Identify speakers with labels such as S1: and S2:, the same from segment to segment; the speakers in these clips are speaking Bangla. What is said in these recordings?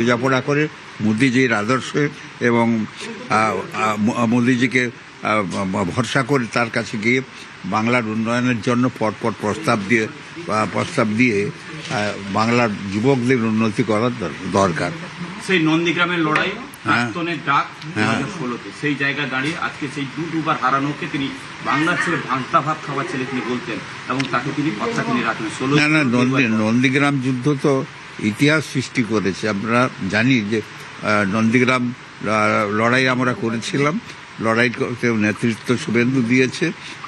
S1: বোঝাপড়া করে মোদিজির আদর্শে এবং মোদিজিকে ভরসা করে তার কাছে গিয়ে বাংলার উন্নয়নের জন্য পরপর প্রস্তাব দিয়ে বাংলার যুবকদের উন্নতি করার দরকার।
S2: সেই নন্দীগ্রামের লড়াই প্রাক্তনের ডাক 2016-তে সেই জায়গায় দাঁড়িয়ে আজকে সেই দুবার হারানোকে তিনি বাংলার ছেলে ভাঙতা ভাত খাওয়ার ছেলে তিনি বলতেন এবং তাকে তিনি কথা তিনি রাখলেন।
S1: না, নন্দীগ্রাম যুদ্ধ তো ইতিহাস সৃষ্টি করেছে। আমরা জানি যে নন্দীগ্রাম লড়াই আমরা করেছিলাম, লড়াই করতে নেতৃত্ব শুভেন্দু দিয়েছে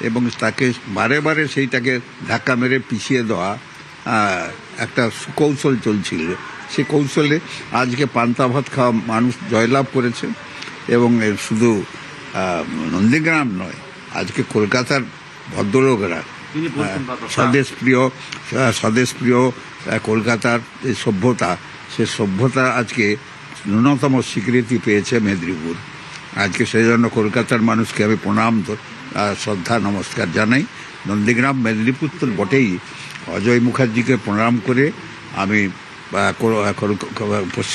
S1: এবং তাকে বারে বারে সেইটাকে ধাক্কা মেরে পিছিয়ে দেওয়া একটা সুকৌশল চলছিল। সে কৌশলে আজকে পান্তা ভাত খাওয়া মানুষ জয়লাভ করেছে এবং শুধু নন্দীগ্রাম নয়, আজকে কলকাতার ভদ্রলোকেরা স্বদেশপ্রিয় কলকাতার যে সভ্যতা, সে সভ্যতা আজকে ন্যূনতম স্বীকৃতি পেয়েছে মেদিনীপুর। আজকে সেই জন্য কলকাতার মানুষকে আমি প্রণাম শ্রদ্ধা নমস্কার জানাই। নন্দীগ্রাম মেদিনীপুর তো বটেই, অজয় মুখার্জিকে প্রণাম করে আমি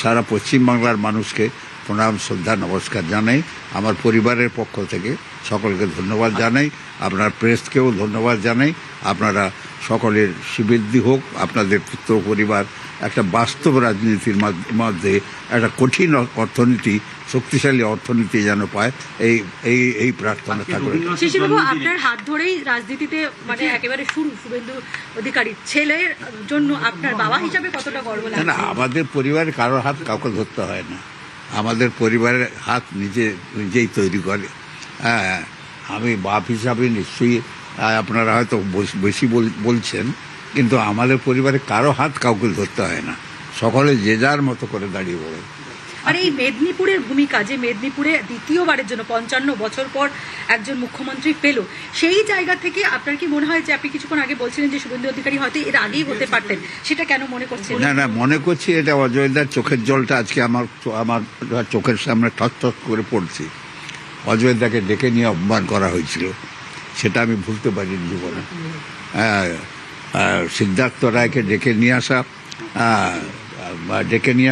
S1: সারা পশ্চিমবাংলার মানুষকে প্রণাম শ্রদ্ধা নমস্কার জানাই। আমার পরিবারের পক্ষ থেকে সকলকে ধন্যবাদ জানাই, আপনার প্রেসকেও ধন্যবাদ জানাই। আপনারা সকলের সুবৃদ্ধি হোক, আপনাদের পুত্র পরিবার একটা বাস্তব রাজনীতির মধ্যে একটা কঠিন অর্থনীতি, শক্তিশালী অর্থনীতি যেন পায়, এই প্রার্থনা থাকবে।
S3: শিশিরবাবু, আপনার হাত ধরেই রাজনীতিতে মানে একেবারে শুভেন্দু অধিকারী ছেলের জন্য আপনার বাবা হিসাবে কতটা গর্ব লাগে?
S1: না, আমাদের পরিবারে কারোর হাত কাউকে ধরতে হয় না, আমাদের পরিবারের হাত নিজেই তৈরি করে। হ্যাঁ, আমি বাপ হিসাবে নিশ্চয়ই, আপনারা হয়তো বেশি বলছেন, কিন্তু আমাদের পরিবারে কারো হাত কাউকে ধরতে হয় না, সকলে যে যার মতো করে দাঁড়িয়ে পড়ে।
S3: আর এই মেদিনীপুরের ভূমিকা, যে মেদিনীপুরে দ্বিতীয়বারের জন্য 55 বছর পর একজন মুখ্যমন্ত্রী পেল, সেই জায়গা থেকে আপনার কি মনে হয় যে আপনি কিছুক্ষণ আগে বলছিলেন যে শুভেন্দু অধিকারী হয়তো এর আগেই হতে পারতেন, সেটা কেন মনে করছেন?
S1: না, মনে করছি এটা অজয়দার চোখের জলটা আজকে আমার চোখের সামনে ঠস করে পড়ছে। অজয়দাকে ডেকে নিয়ে অপমান করা হয়েছিল, সেটা আমি ভুলতে পারিনি জীবনে। সিদ্ধার্থ রায়কে ডেকে নিয়ে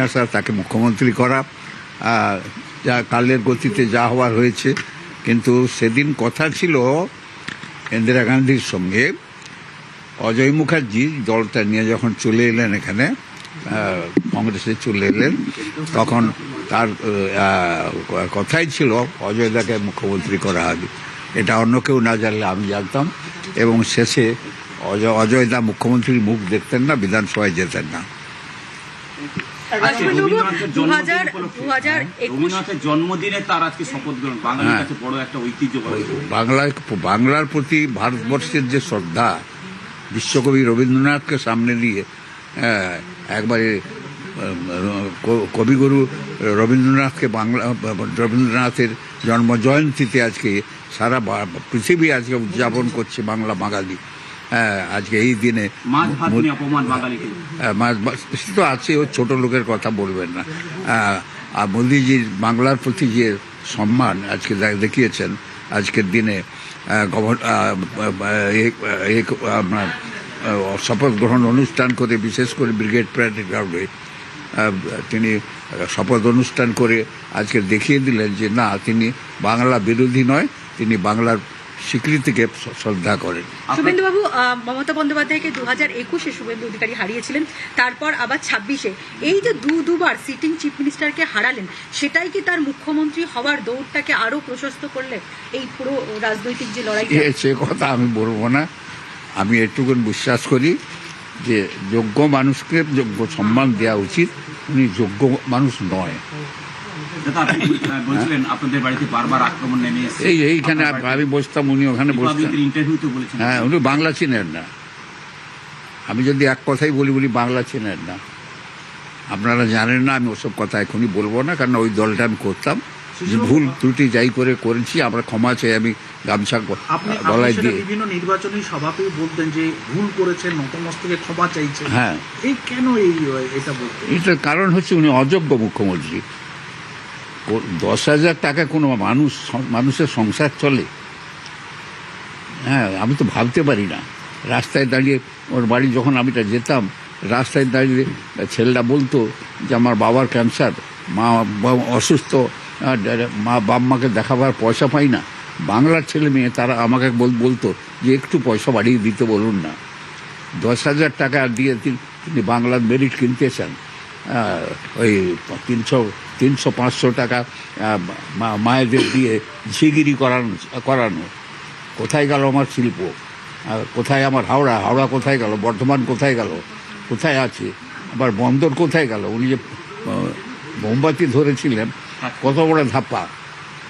S1: আসা, তাকে মুখ্যমন্ত্রী করা, যা কালের গতিতে যা হওয়ার হয়েছে। কিন্তু সেদিন কথা ছিল ইন্দিরা গান্ধীর সঙ্গে, অজয় মুখার্জি দলটা নিয়ে যখন চলে এলেন এখানে, কংগ্রেসে চলে এলেন, তখন তার কথাই ছিল অজয়দাকে মুখ্যমন্ত্রী করা হবে। এটা অন্য কেউ না জানলে আমি জানতাম, এবং শেষে অজয়দা মুখ্যমন্ত্রীর মুখ দেখতেন না, বিধানসভায় যেতেন না।
S2: জন্মদিনে তার আজকে শপথ গ্রহণ বাঙালির কাছে বড় একটা ঐতিহ্য।
S1: বাংলার প্রতি ভারতবর্ষের যে শ্রদ্ধা, বিশ্বকবি রবীন্দ্রনাথকে সামনে দিয়ে একবারে কবিগুরু রবীন্দ্রনাথের জন্মজয়ন্তীতে আজকে সারা পৃথিবী আজকে উদযাপন করছে বাংলা বাঙালি। আজকে এই দিনে তো আছে, ও ছোট লোকের কথা বলবেন না। আর মোদিজির বাংলার প্রতি যে সম্মান আজকে দেখিয়েছেন, আজকের দিনে আপনার শপথ গ্রহণ অনুষ্ঠান করে, বিশেষ করে ব্রিগেড প্যারেড গ্রাউন্ডে তিনি শপথ অনুষ্ঠান করে আজকে দেখিয়ে দিলেন যে না, তিনি বাংলা বিরোধী নয়, তিনি বাংলার স্বীকৃতিকে শ্রদ্ধা করেন।
S3: শুভেন্দুবাবু, মমতা বন্দ্যোপাধ্যায়কে 2021-এ শুভেন্দু অধিকারী হারিয়েছিলেন, তারপর আবার 26-এ। এই যে দুবার সিটিং চিফ মিনিস্টারকে হারালেন, সেটাই কি তার মুখ্যমন্ত্রী হওয়ার দৌড়টাকে আরো প্রশস্ত করলে এই পুরো রাজনৈতিক যে লড়াই?
S1: সে কথা আমি বলবো না। আমি এটুকু বিশ্বাস করি যে যোগ্য মানুষকে যোগ্য সম্মান দেওয়া উচিত, উনি যোগ্য মানুষ নয়। এইখানে আমি বসতাম, উনি ওখানে বসতেন। হ্যাঁ, উনি বাংলা চিনেন না। আমি যদি এক কথাই বলি বাংলা চিনেন না, আপনারা জানেন না। আমি ওসব কথা এখনই বলবো না, কারণ ওই দলটা আমি করতাম। ভুল ত্রুটি যাই করেছি, আমরা ক্ষমা চাই। আমি গামছা গলায় দিয়ে
S4: বিভিন্ন নির্বাচনী সভাতেই বলতেন যে ভুল করেছেন, নতমস্তকে ক্ষমা চাইছেন।
S1: হ্যাঁ,
S4: এই কেন এটা বলতেন?
S1: এটার কারণ হচ্ছে উনি অযোগ্য মুখ্যমন্ত্রী। 10,000 টাকা কোনো মানুষের সংসার চলে? হ্যাঁ, আমি তো ভাবতে পারি না। রাস্তায় দাঁড়িয়ে ওর বাড়ি যখন আমি যেতাম, রাস্তায় দাঁড়িয়ে ছেলেটা বলতো যে আমার বাবার ক্যান্সার, মা অসুস্থ, মা বাপ মাকে দেখাবার পয়সা পাই না। বাংলার ছেলে মেয়ে তারা আমাকে বলতো যে একটু পয়সা বাড়িয়ে দিতে বলুন না। 10,000 টাকা দিয়ে তিনি বাংলার মেরিট কিনতেছেন। ওই 300-500 টাকা মায়েদের দিয়ে ঝিগিরি করানো। কোথায় গেল আমার শিল্প? কোথায় আমার হাওড়া কোথায় গেল? বর্ধমান কোথায় গেল? কোথায় আছে? আবার বন্দর কোথায় গেল? উনি যে মোমবাতি ধরেছিলেন, কত বড় ধাপ্পা!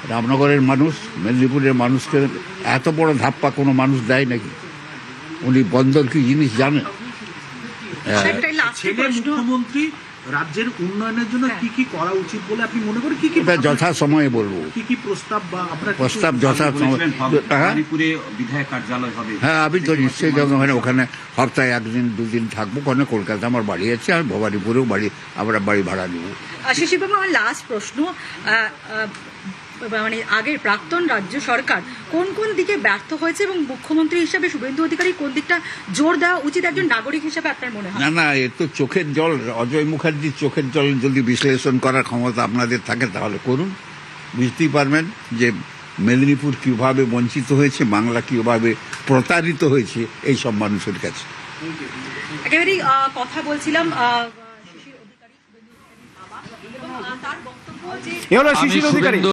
S1: রামনগরের মানুষ, মেদিনীপুরের মানুষকে এত বড় ধাপ্পা কোনো মানুষ দেয় নাকি? উনি বন্দর কি জিনিস জানেন?
S3: সেটাই last
S4: ছেলে
S3: প্রশ্ন।
S4: মুখ্যমন্ত্রী রাজ্যের উন্নয়নের জন্য কি কি করা উচিত বলে আপনি মনে করেন? কি কি
S1: এটা যথা সময়ে বলবো।
S4: কি কি প্রস্তাব বা আপনার কিছু-
S1: প্রস্তাব যথা সময়। হ্যাঁ,
S2: ভবানীপুরে বিধায়ক কার্যালয় হবে।
S1: হ্যাঁ, আমি তো নিশ্চয়ই যাবো। ওখানে সপ্তাহে 1-2 দিন থাকবো। ওখানে কলকাতা আমার বাড়ি আছে, আমি ভবানীপুরেও আমরা বাড়ি ভাড়া নেব।
S3: শিশিরবাবু, আমার লাস্ট প্রশ্ন, মানে আগের প্রাক্তন রাজ্য সরকার কোন কোন দিকে ব্যর্থ হয়েছে এবং মুখ্যমন্ত্রী হিসাবে শুভেন্দু অধিকারী কোন দিকটা জোর দেওয়া উচিত একজন নাগরিক হিসাবে আপনার মনে হয়?
S1: না, এ তো চোখের জল। অজয় মুখার্জির চোখের জল যদি বিশ্লেষণ করার ক্ষমতা আপনাদের থাকে তাহলে করুন। বুঝতেই পারবেন যে মেদিনীপুর কীভাবে বঞ্চিত হয়েছে, বাংলা কীভাবে প্রতারিত হয়েছে এই সব মানুষের কাছে।
S3: একেবারেই কথা বলছিলাম শিশির অধিকারী, শুভেন্দু অধিকারীর বাবা, এবং তার বক্তব্য যে
S5: এ হলো শিশির অধিকারী।